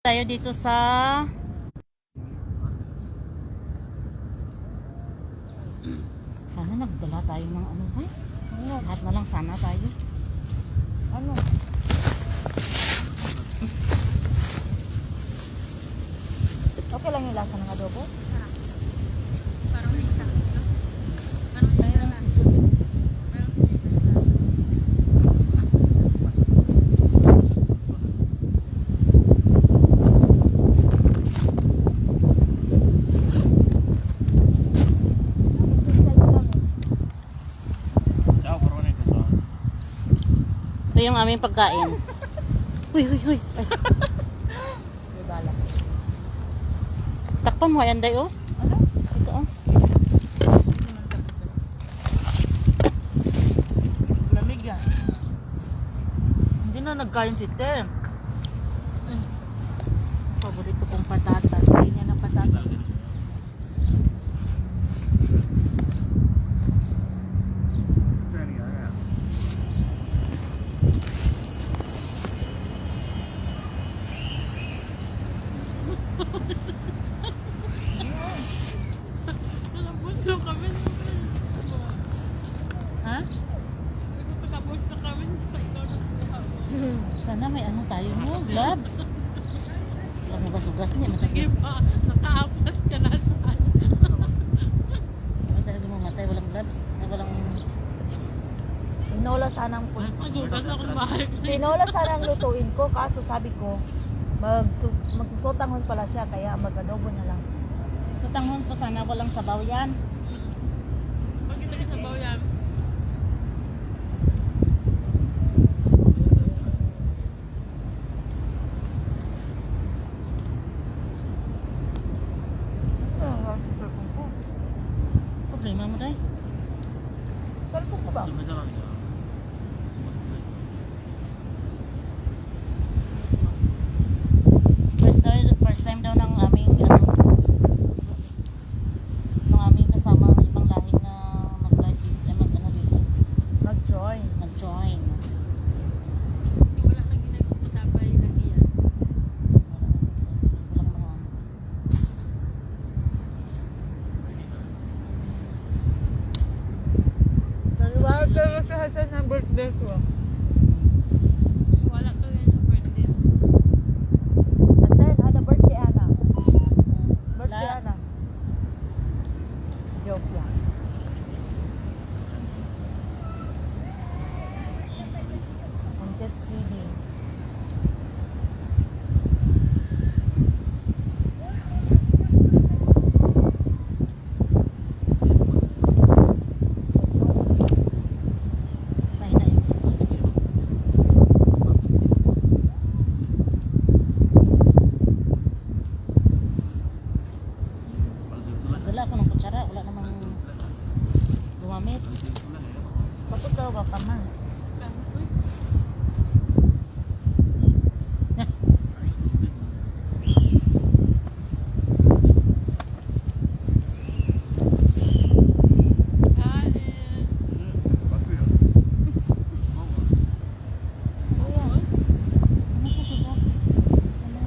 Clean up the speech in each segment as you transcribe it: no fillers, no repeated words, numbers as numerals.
Tayo dito sa sana nagdala tayo ng ano ba? Lahat na lang sana tayo. Ano? Okay lang yung lasa ng adobo? Parang may isa. Parang may Tayo isa. lang isod. Parang may isa. Ito yung aming pagkain. Huy, huy, huy. Ay, May bala. takpan mo yan, day, oh. Ano? Ito, oh. Lamig yan. Hindi na nagkain si Tem. Paborito kong patatas. Kain niya ng patatas. Malambot na kami. Ha? Malambot na kami. Sa ikaw na kuha mo. Sana may ano tayo mo, gloves. Walang hugas-hugas niya. Sige pa. Nakaapat ka na saan. Ay, talaga mamatay. Walang gloves. Ay, walang... Tinola sanang Magugas akong bahay. Tinola sanang lutuin ko. Kaso sabi ko, magsusotanghon pala siya. Kaya mag-adobo na lang. So, tanghon po sana walang sabaw yan. Pag kita sa baw yan. Problema mo, day. Cellphone ko ba? First time daw ng aming ng aming kasama ibang lahi na mag-live ano dito, Mag-join. nag-join. Wala kang ginag-sabay lagi yan. Walang mga Naliwag ka sa Hasan ng birthday ko. Wala ka yan sa birthday. Hasan, ada birthday Ana. Birthday Wala. Ana. Joke lang. I'm just kidding. mahina yung sipon. Magdala ako ng kutsara, wala namang gumamit. Bakit daw ba pa man? Ano po sila? Ano?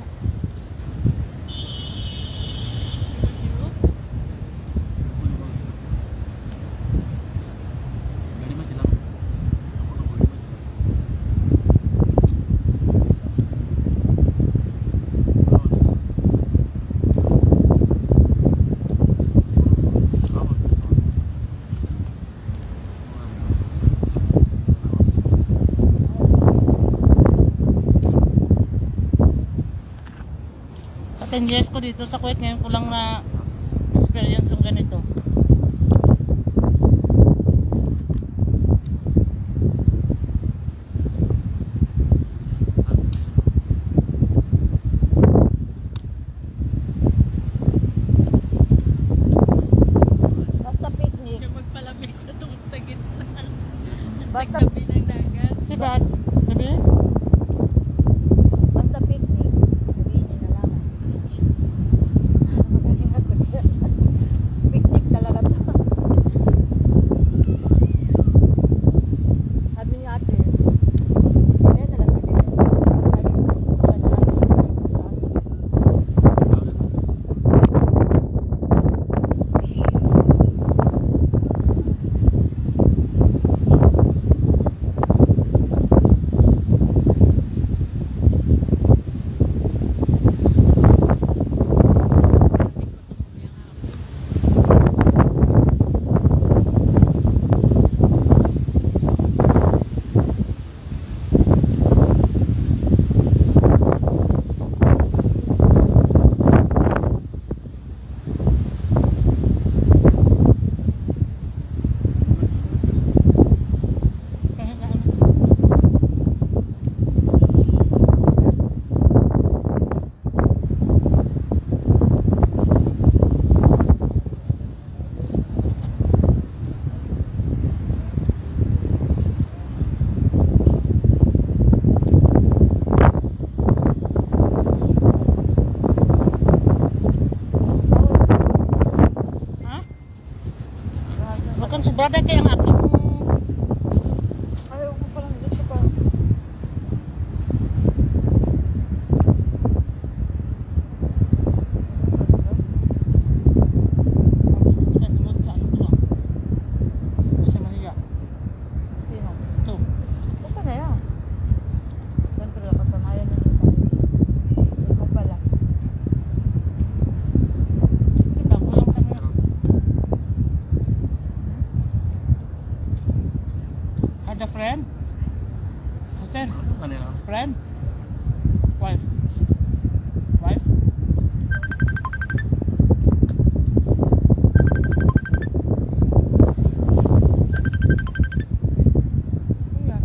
Sa 10 years ko dito sa Kuwait, ngayon ko lang na experience yung ganito. Basta picnic. Yung magpalamig sa tungkol sa gitna. Sa Basta, gabi ng dagat. Si Dad, gabi? basta picnic. Sabihin niya na lang. Magaling ako dyan. Picnic Brother kaya ang akong Ayaw ko palang dito pa. sunod sa ano to. Sa Manila. Sino? So, Okay na yan. Siyempre, kasanayan na nyo tayo. Ikaw pala. bago lang kami. Had a friend? Hussein? Kanila. Friend? Wife? Wife? Ayan.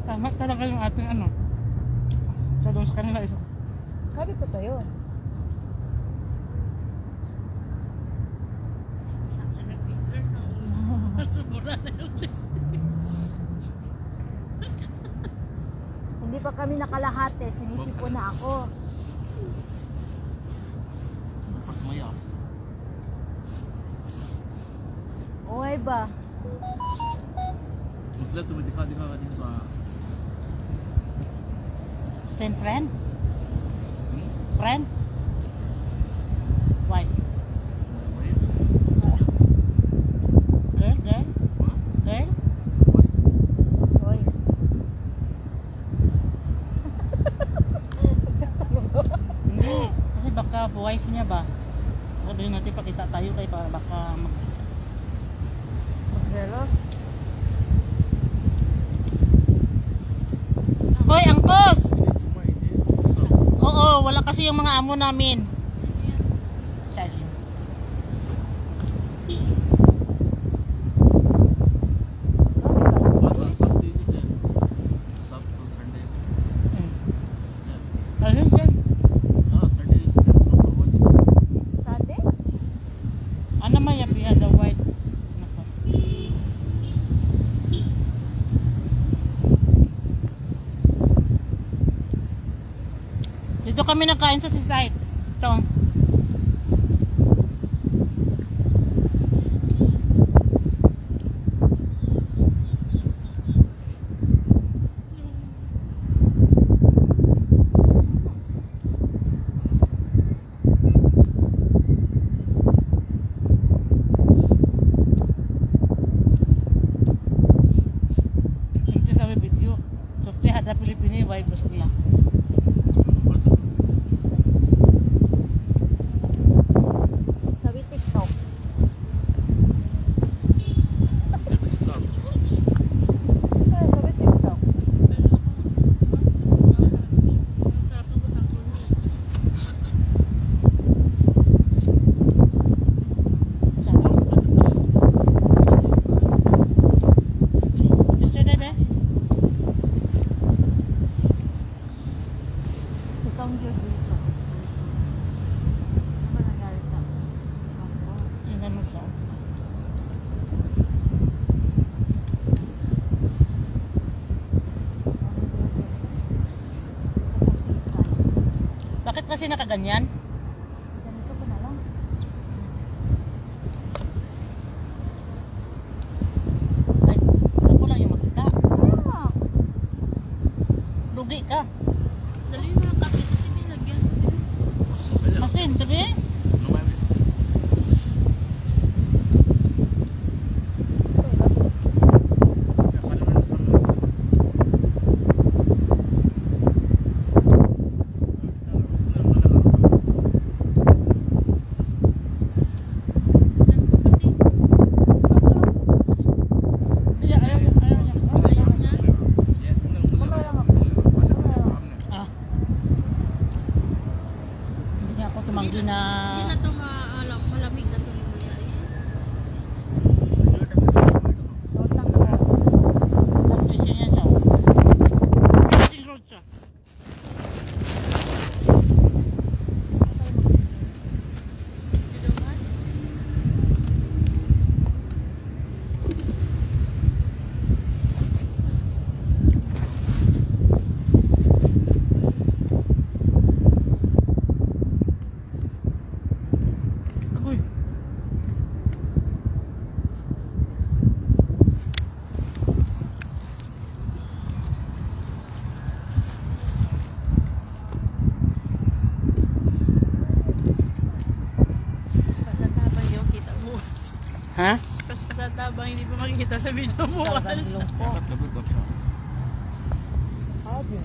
Tama talaga yung ating ano. Sa doon sa kanila isa. Sabi ko sa'yo. Sana nag-picture na. Sumura na yung lipstick. Hindi pa kami nakalahati. Sinisip na ako. Pagmaya. Okay ba? Muslim tumidika di ka dito sa Same friend? Friend? Wife? Girl? Girl? Girl? Hoy. Hindi. Kasi baka wife niya ba? Sabihin natin pakita tayo kay para baka Magrelo? Hoy, angkos! Oo, wala kasi yung mga amo namin. Sino yan? Charlene. Ayun siya. Sunday? Ano may yapi the white? Nako. Dito kami nagkain sa seaside. Ito. Ito sa video. Softy hada Pilipini vibe bus nila. Sa TikTok. Ay, sa TikTok. Gusto na ba? Ikaw ang Diyos dito. Ano ba nangyari sa ako? Yung ano siya. Bakit kasi nakaganyan? Ganito ko na lang. Ay, ako lang yung makita. Ah, Lugi ka. Dali mo ng kape sa TV, lagyan mo din. Masin, sabi eh. Hindi, ayaw niya. mamaya lang ako. Mamaya lang ako. Ha? Paspasan tabang hindi pa makikita sa video mo. Talagang lungko. Lagot daw siya. Sabi.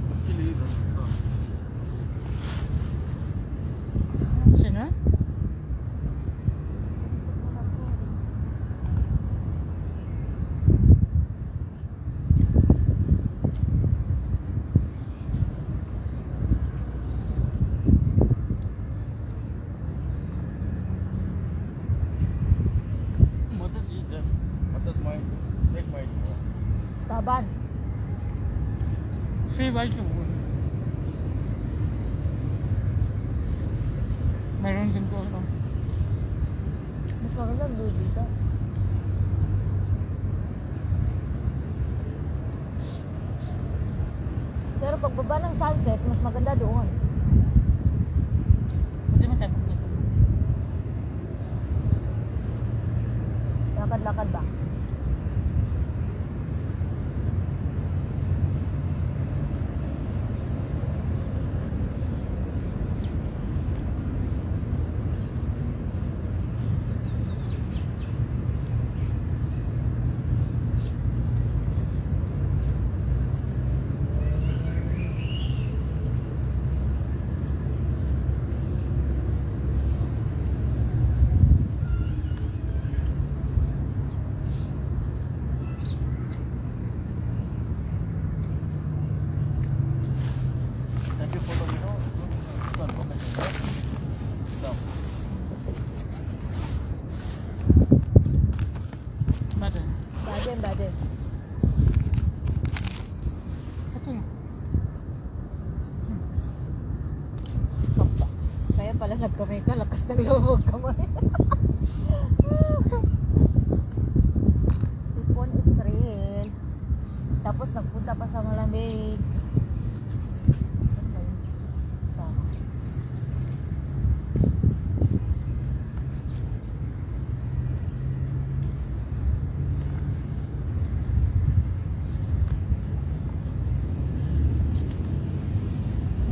Actually, Sino? what is it then? What is my next my Taban. Si White Meron din po ito. Mas maganda doon dito. Pero pagbaba ng sunset, mas maganda doon. Hindi mo tayo dito. Lakad-lakad ba? Thank you for the video. Done, okay. Done. Badan. Baden. Kasi Kaya pala nagkamay ka, lakas ng loob kamay. Ipon Israel. Tapos nagpunta pa sa Malamig. Sa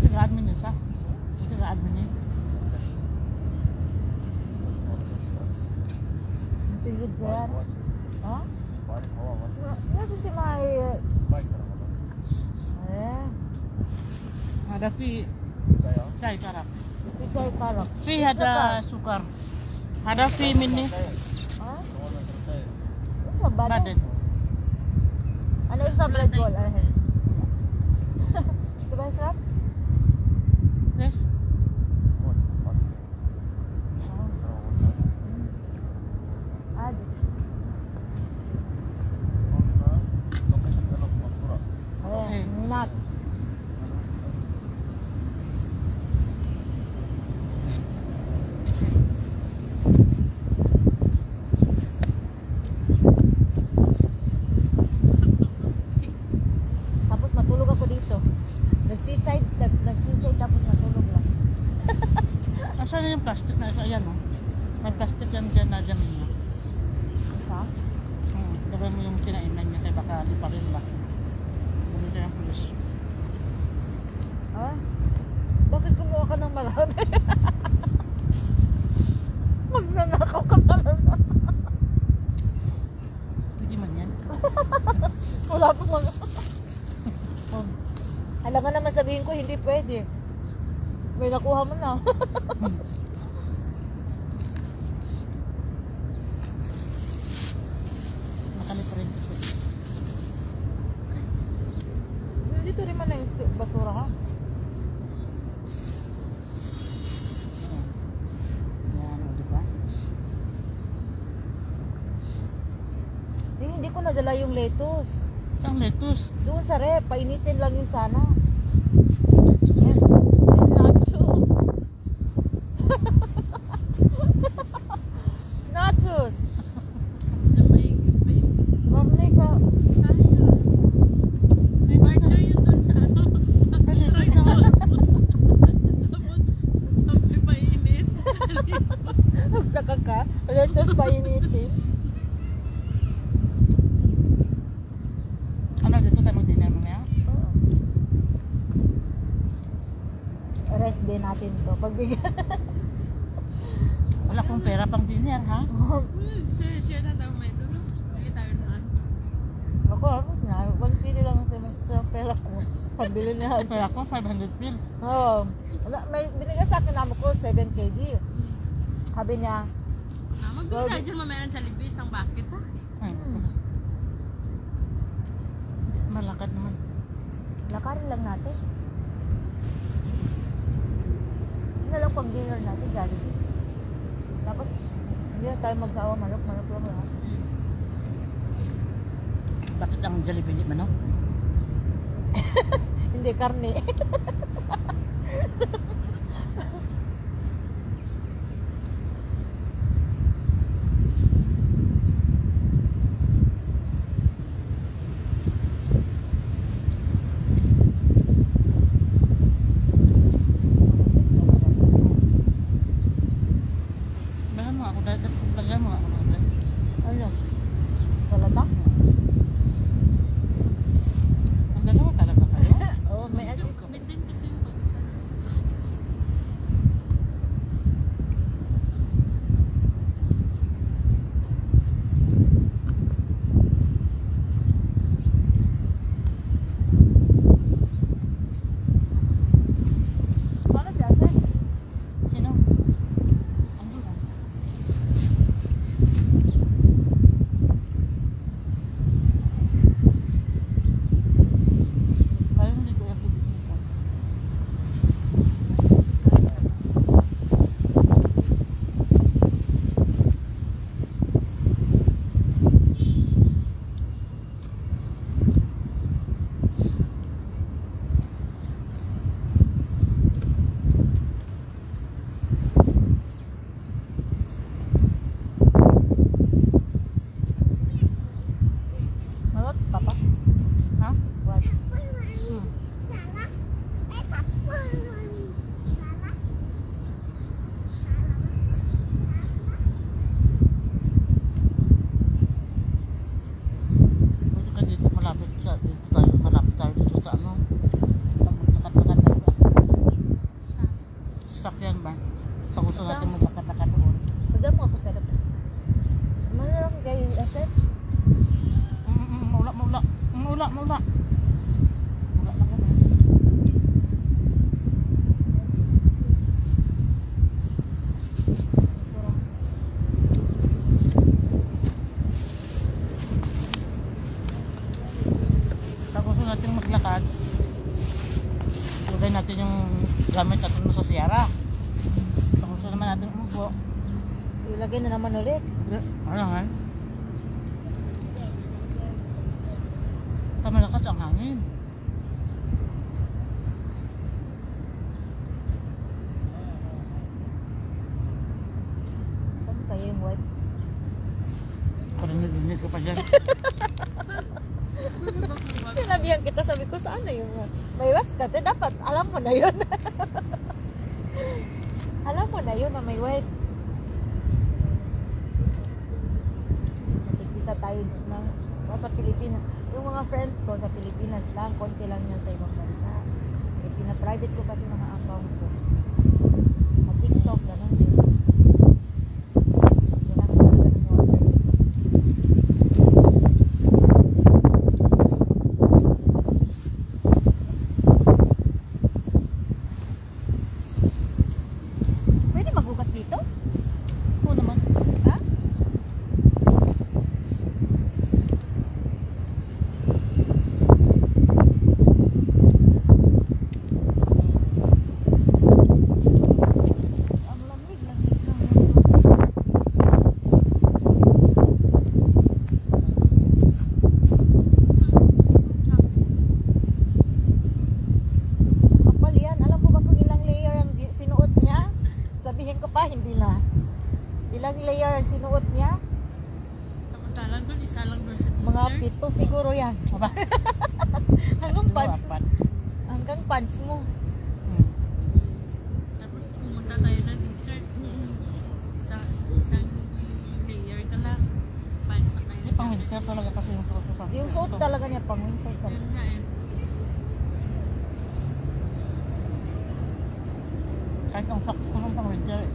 ito ka admin yun sa? Ito ka admin yun? Tigid sir. Ha? Nasa si May... Ada fi chai karak. Pichay karak. Fi ada sukar. Ada fi mini Ha? Isa ba? badan. Ano isa blood goal? Ano? Ito ba yung sarap? Yes. Ad. Okay. Ayan, nut. Tapos matulog ako dito. Nagsiside tapos natulog lang. Asan yung plastic na isa? Ayan o. May plastic yan dyan na dyan niya. Isa? Lagay mo yung kinainan niya kaya baka liparin ba. Gamitin ang pulis. Ha? Bakit kumuha ka ng marami? Magnanakaw ka talaga. Hindi man yan. Wala pa mga... Alam nga naman sabihin ko, hindi pwede. May nakuha mo na. Nakaliparin ko. Dito rin man na yung basura ha. Yan o, diba? Hindi ko nadala yung lettuce. Isang lettuce. Doon sa rep, painitin lang yung sana. Nachos! Mamnay ka. Nagtaka ka. Lettuce painitin. Ano, dito tayo mag-dinner mamaya? Rest din natin to. Pagbigyan. Wala ko Kung pera pang dinner, ha? Share na daw may dulo. Lagi tayo na. Ako, sinabi, 1 kilo lang sa pera ko. Pabili niya. Ay, pera ko, 500 pills. Oo. Wala, may binigay sa akin amo ko 7 kg. Sabi niya, Magbili tayo dyan mamaya ng Jollibee isang bucket ha. Ay, malakad naman. lakarin lang natin. Yun na lang pag dinner natin, Jollibee. Tapos, hindi na tayo magsawa, manok lang lahat. Bakit ang Jollibee di manok? Hindi, karne. Bahan mo ako dahil lagyan mo ako ng bread. Ano? Salata? Ang dalawa talaga kayo? Oo, may assist. Commit din kasi yung pag-isa. Paano si ate? Sino? Ano ba? Parang hindi ko yung bibigyan ko. Malot, papa? Ha? What? Hmm. Gusto ka dito malapit sa dito tayo malapit tayo dito sa ano? Maglakad-lakad tayo ba? Sasakyan ba? Pag gusto natin maglakad-lakad doon. Pagyan mo ako sa dapat. Ano lang kayo, ate? Maula. Maula lang kami. Pag gusto natin maglakad, lagay natin yung gamit natin sa siyara. Pag gusto naman natin umupo, Ilagay na naman ulit. ano nga? Malakas ang hangin. Saan kayo yung wipes? Parang narinig ko pa dyan. Sinabihan kita, sabi ko, saan na yung may wipes ka? Dapat, alam mo na yun. Alam mo na yun na may wipes. Nakikita tayo ng sa Pilipinas. Yung mga friends ko sa Pilipinas lang, konti lang yan sa ibang bansa. Eh, pina-private ko kasi mga account ko. Sa TikTok, gano'n din. Kailangan talaga ng water. Pwede maghugas dito? Oo naman. Ha? Ang lamig lang dito. Kapal yan. Alam mo ba kung ilang layer ang sinuot niya? Sabihin ko pa, hindi na. Ilang layer ang sinuot niya? Samantalang doon, isa lang doon sa Mga dessert. 7 siguro yan. Aba? Hanggang Ano, pants. apat? Hanggang pants mo. Hmm. Tapos pumunta tayo ng dessert. Isang layer ka lang. Pansa kayo. Hindi pang winter talaga kasi yung suot ko sa Yung suot talaga niya pang winter Yun talaga. nga eh. Kahit ang socks ko nung pang winter eh.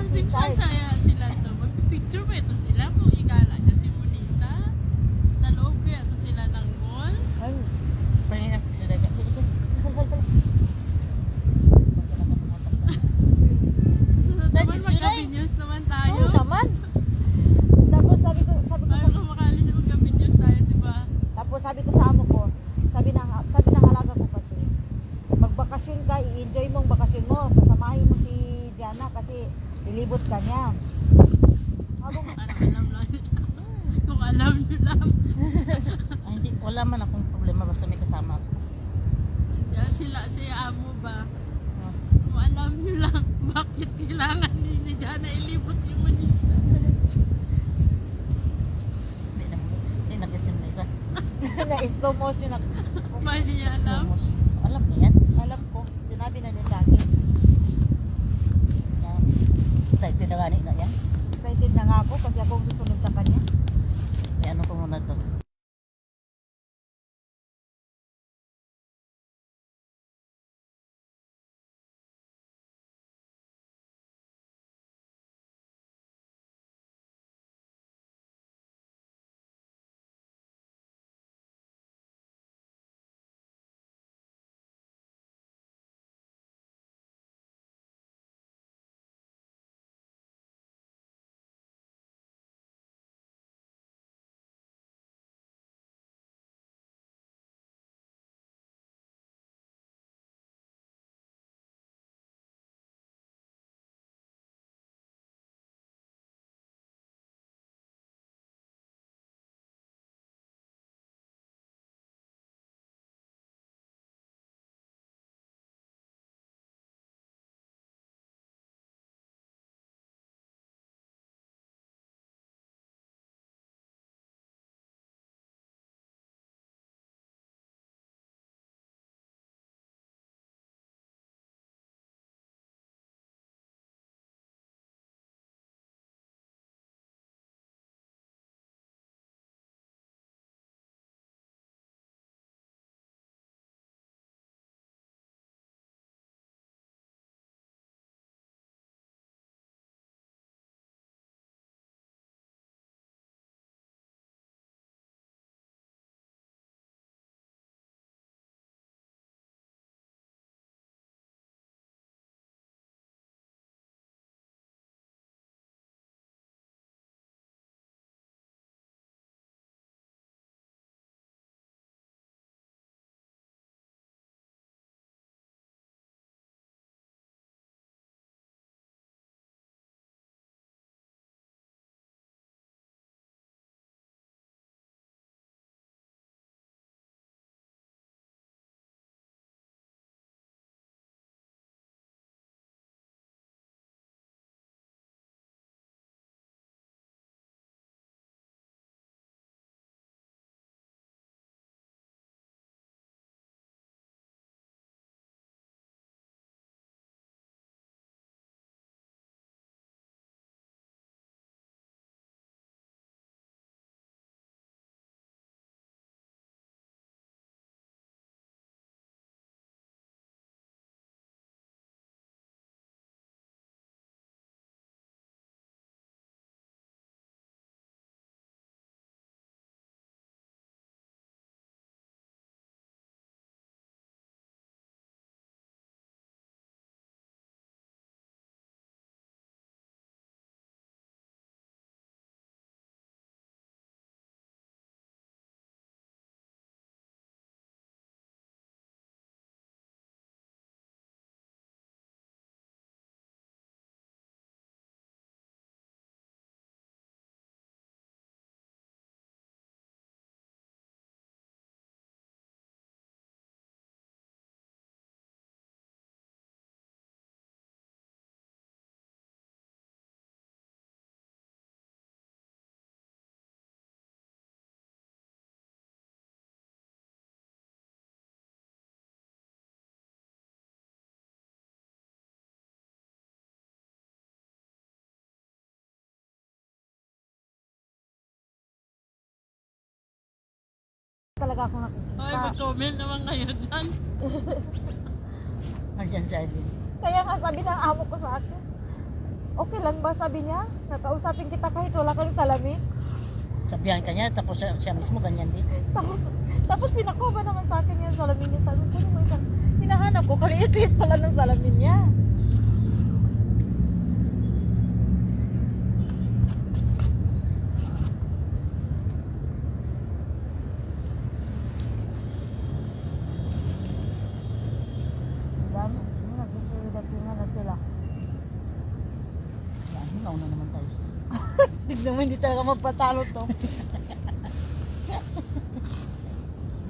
seaside. Saya sila to. Magpipicture ba ito sila? Kung igala niya si Monisa. Sa loob kaya ito sila ng mall. Ay, Pwede na sila. Susunod Dahil naman sila eh. magka-videos naman tayo. oo naman. Tapos sabi ko Para kumakalis na magka-videos tayo, diba? Tapos sabi ko sa amo ko, sabi ng halaga ko kasi, magbakasyon ka, i-enjoy mo ang bakasyon mo. Pasamahin mo si Jana kasi ilibot ka niya. Ako, Parang alam lang. Kung alam nyo lang. Ay, hindi, wala man akong problema basta may kasama ako. Kaya sila, si amo ba? No? Kung alam nyo lang, bakit kailangan ni Jana ilibot si Monisa? Hindi na kasi na isa. na slow motion ako. Ba hindi niya alam? Alam niya yan. Alam ko, sinabi na niya sa akin. Na, excited na gani na yan. Excited na nga ako kasi ako ang susunod sa kanya. May ano ko muna to. Talaga ako Ay, nakikita. mag-comment naman kayo dyan. Nandiyan si Aileen. Kaya nga sabi ng amo ko sa akin, Okay lang ba sabi niya? Nakausapin kita kahit wala kang salamin? Sabihan ka niya, tapos siya mismo ganyan din. Tapos pinakuha ba naman sa akin yung salamin niya? Sabi ko, ano mo isang hinahanap ko, kaliit-liit pala ng salamin niya. Dami, nag-datingan na sila. Yan, nauna naman tayo. Tignan mo, hindi talaga magpatalo to.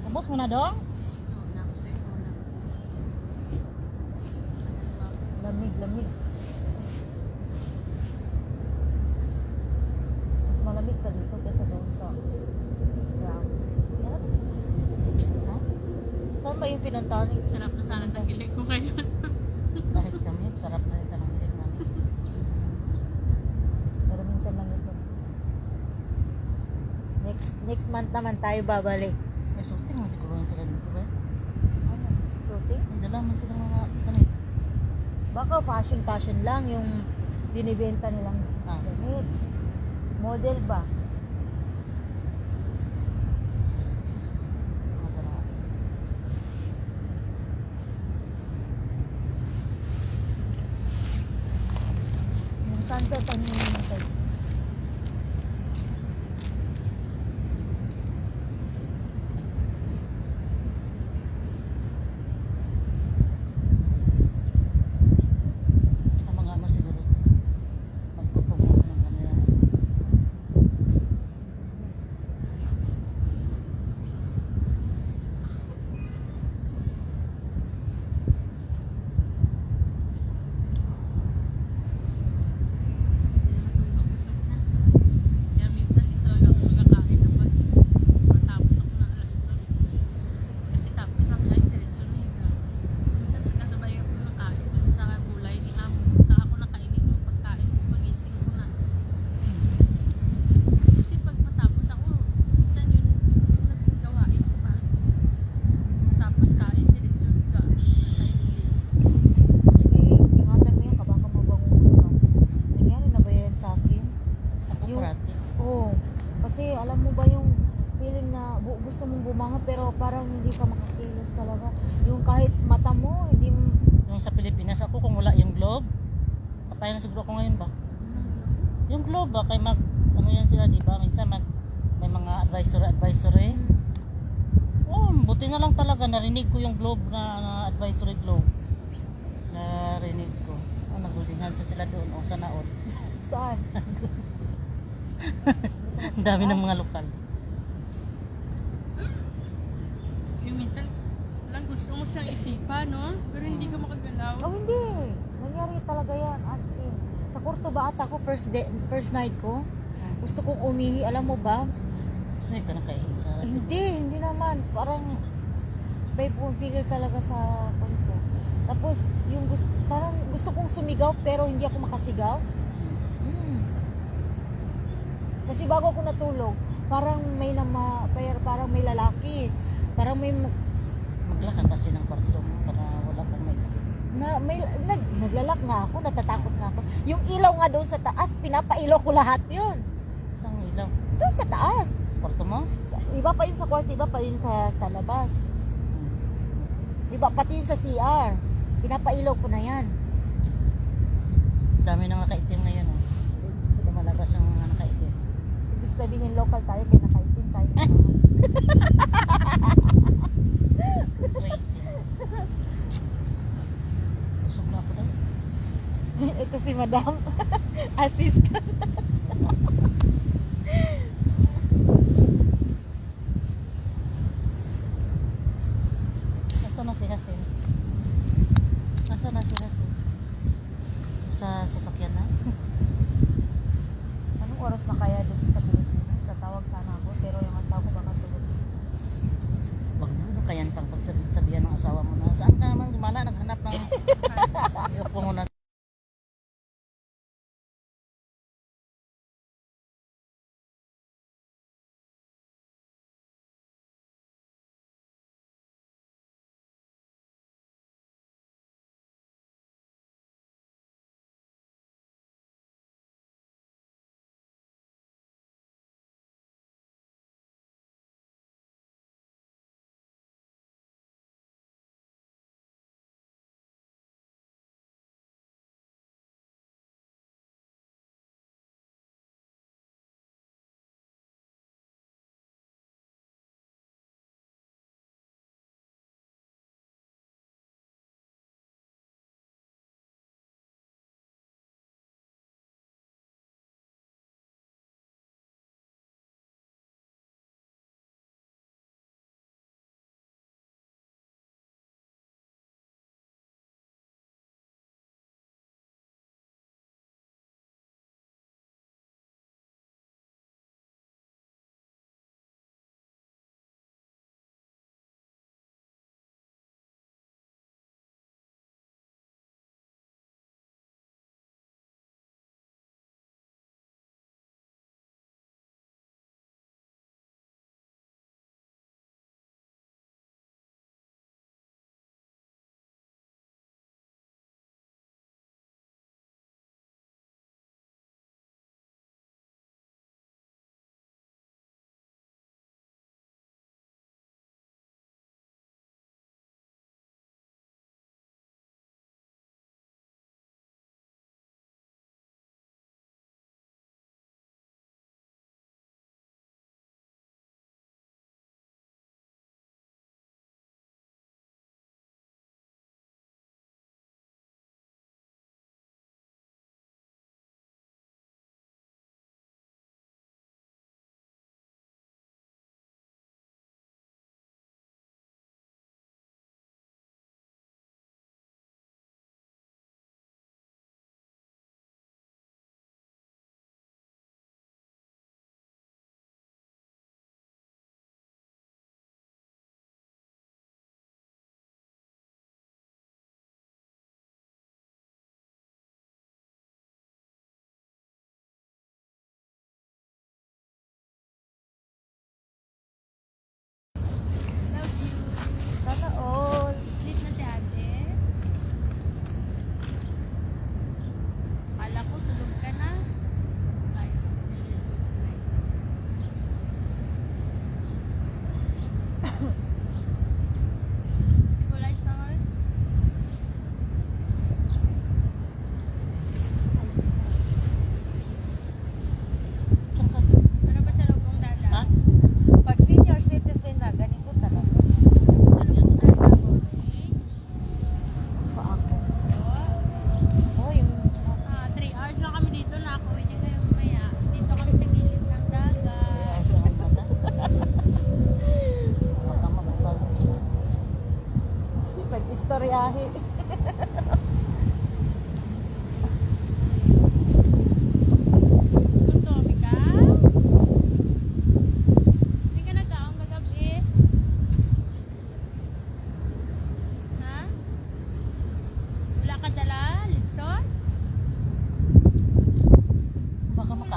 Tapos mo na dong? Una, sa'yo una. Lamig, lamig. Mas malamig pa dito kaysa doon sa ground. Yan. Ha? Saan ba yung pinuntahan? Sarap na sana ng gilig ko ngayon. Kahit kami, sarap na rin sa nangilig namin. Pero minsan lang ito. Next month naman tayo babalik. May shooting mo siguro yun sila dito ba? Ano? Shooting? May dala man silang mga ganit. Baka fashion lang yung binibenta nilang Ah, damit. Model ba? Mga dala. Yung sunset ang hinihintay. Ang mga ano siguro. Magpupromote ng kanila. Hindi naman itong kausap na. Kaya minsan ito lang ako magkakain ng matapos ako ng alas 2. Kasi tapos lang siya, interesyon na yun. Minsan sa kasabay ako nakain sa gulay ni Amo. Saka ako nakainin yung pagkain ko pagising ko na. Kasi pag matapos ako, minsan yun yung naging gawain ko pa. Tapos kain, diretsyon ka. Nakainin. Ingatan mo yan, kabaka mabangungot ka. Nangyari na ba yan sa akin? Ako Yung- parati. Oo. Kasi alam mo ba yung feeling na gusto mong bumangon pero parang hindi ka makakilos talaga. Yung kahit mata mo, hindi mo... Yung sa Pilipinas ako, kung wala yung globe, patay na siguro ako ngayon ba? Yung globe ba, kay ano yan sila, di ba? Minsan may mga advisory. Oh, buti na lang talaga, narinig ko yung globe na advisory globe. Narinig ko. Oh, nag-holding hands sila doon, o sa naot. Saan? Ang dami ng mga lokal. Yung minsan lang gusto mo siyang isipan, no? Pero hindi ka makagalaw. Oh, hindi. Nangyari talaga yan. As in. Sa Kurto ba ata ko, first night ko, gusto kong umihi. Alam mo ba? Kasi ka nakaisa. Hindi naman. Parang may pumipigil talaga sa kwento. Tapos, yung parang gusto kong sumigaw pero hindi ako makasigaw. Kasi bago ako natulog, parang parang may lalaki. Parang Maglakad kasi ng kwarto mo para wala kang maisip. naglalak nga ako, natatakot nga ako. Yung ilaw nga doon sa taas, pinapailaw ko lahat yun. Isang ilaw. Doon sa taas. Kwarto mo? Iba pa yun sa kwarto, iba pa yun sa labas. Iba pati yun sa CR. Pinapailaw ko na yan. Dami nang nakaitim ngayon. Oh. Lumalabas yung mga nakaitim. Ibig sabihin local tayo, kaya nakaitim tayo. Crazy. Busog na ako dahil. Ito si Madam Assistant. Nasaan na si Hasin? Nasaan na si Hasin? Sa sasakyan na? Anong oras na kaya dito sa Pilipinas? Tatawag sana ako, pero yung asawa ko baka tulog. Wag na, ano kaya pang pagsabihan ng asawa mo na saan ka man gumala, naghanap ng upo muna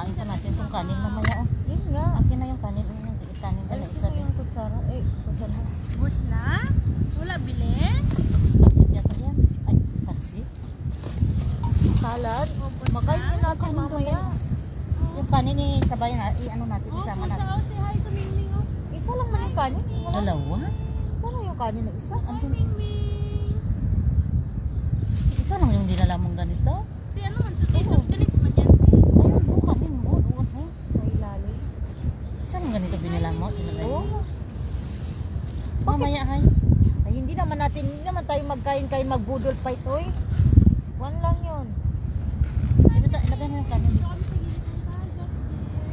Hahain pa natin itong kanin mamaya. Oh. Yun nga. Akin na yung kanin. Yung kanin dala Alisin isa. mo yung kutsara. Kutsara. Bus na? Wala bili? Pansit yata yan. Ay, pansit. Salad. Ubus Makainin na? natin mamaya. Yung kanin ni sabayan na, ano natin, Oh, isama punta natin. ako si Hi sa Mingming. Oh. Isa lang man yung kanin. Wala. Dalawa? Isa lang yung kanin na isa. Hi, Mingming. Isa lang yung dinala mong ganito. Di ano man to? Di soft drinks man yan. Ayun, buo kanin mo. Doon, eh. May ilalim. Isa lang ganito binila mo. Tinalay. Oo. Mamaya ay. Ay, hindi naman tayo magkain-kain magbudol pa ito eh. One lang yun. Ilagay mo yung kanin. Dito kami sa gilid ng dagat, dear.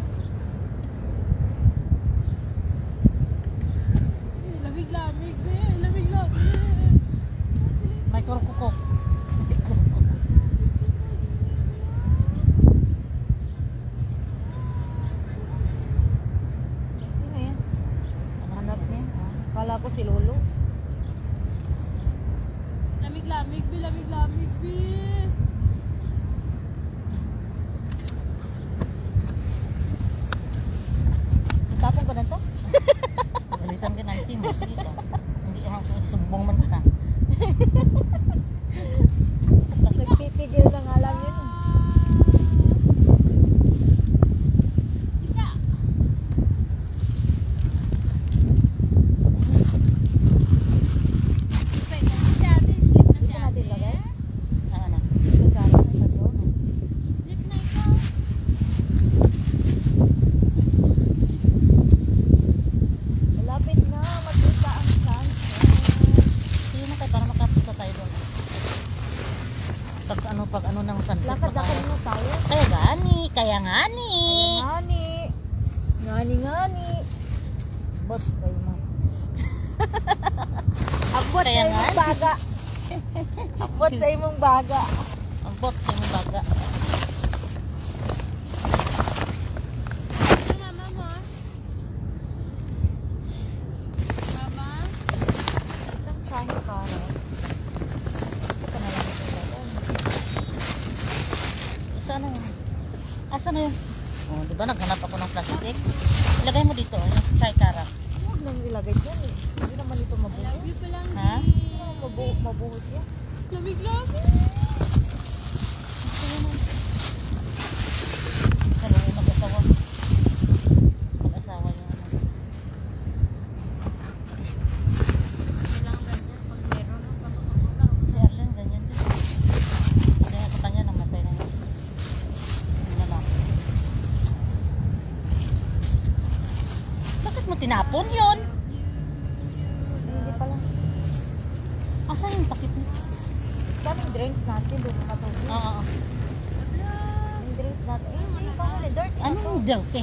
Lamig-lamig, be. Lamig-lamig. May kurkukok. Sino yan? Anak niya. Kala ko si Lolo. Lamig-lamig, be. Lamig-lamig, be. Tapon ko na to? Pagalitan ka ng team. Sige ka. Hindi ako sumbong man ka. Nagpipigil na nga lang yun. Kita. Wait, si ate, sleep na si Dito natin ate. lagay? Ano? Kutsara na ito. Sleep na ikaw. Malapit na. Magkita ang sunset. Sige na tayo para makapunta tayo doon. Pag ano ng sunset. Lakad-lakad mo tayo. Kaya gani. Kaya ngani. Ngani. Ngani. Bot kayo mo. Abot sa Kaya imong ngani. baga. Abot sa imong baga. Ang boxing baga. Ano mama mo? Mama? Itong sahi para. Ito ka na lang ito ilagay. Saan na yun? Asa na yun? Oh, di ba naghanap ako ng plastic? Ilagay mo dito, yung strikara. Huwag nang ilagay dyan eh. Hindi naman ito I mabuhos. love you pa lang, Ha? dear. Mabuhos yan. Lamig-lamig. Hello, mag-asawa. Mag-asawa yung ano. Kailangan ganyan pag meron ng papakakula. Si Arlen, ganyan din. Kaya sa kanya, namatay na yung isa. Yung lalaki. Bakit mo tinapon yun? Hindi pa lang. Asa yung takip mo? Daming drinks natin. Doon ka to. Oo. Yung drinks natin. Eh, hindi pa nga. Dirty na to. Anong dirty?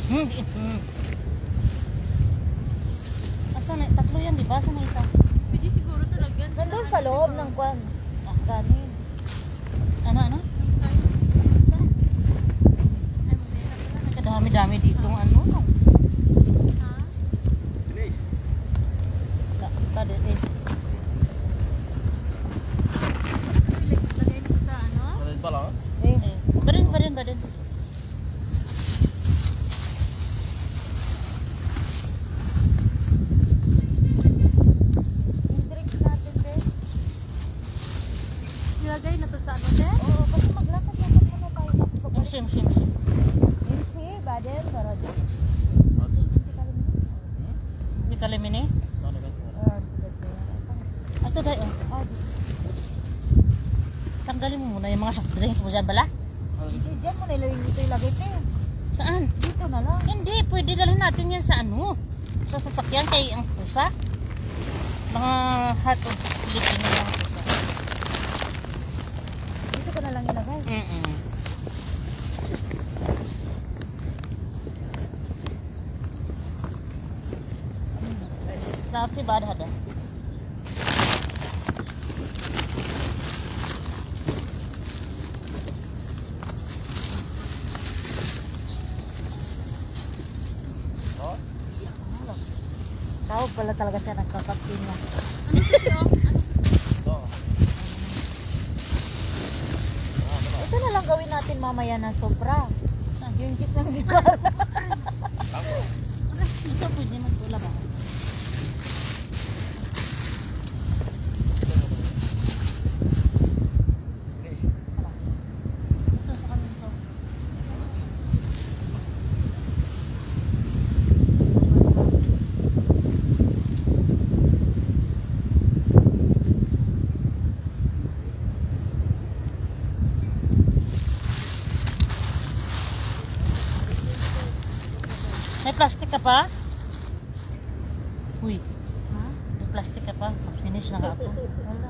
Asa na? Tatlo yan, di ba? Asa na isa? Pwede siguro talaga. Nandun sa loob ng kwan. Kanin. Ano? Saan? Ay, mamaya na pala. Kadami-dami ditong ano. Ha? Kadete. Lagay na ko sa ano? Ano pala? Eh, Barin. yung drinks natin, eh. Nilagay na to sa ano, te? Oo, kasi maglakad-lakad muna tayo. Tapos sa balik. Sim. MC, baden, barado. Di kalimini? Ano ba? Ay, ito tayo. Ah, Tanggalin mo muna yung mga soft drinks mo dyan, bala? hindi dyan mo nilagay dito ilagay, te. Saan? Dito na lang. Hindi, pwede dalhin natin yan sa ano? Sa sasakyan kay ang pusa. Mga heart of Filipino ng pusa. Dito ko na lang ilagay. काफी बार हदा Tawag pala talaga siya nagkakapti niya. Ano kasi, oh? Ano? Ito na lang gawin natin mamaya na sobra. Yung kiss ng zipal. Ito pwede magtula ba? Ito sa kanil to. May plastic ka pa? Uy, Ha? may plastic ka pa? Mag-finish na nga ako. Wala.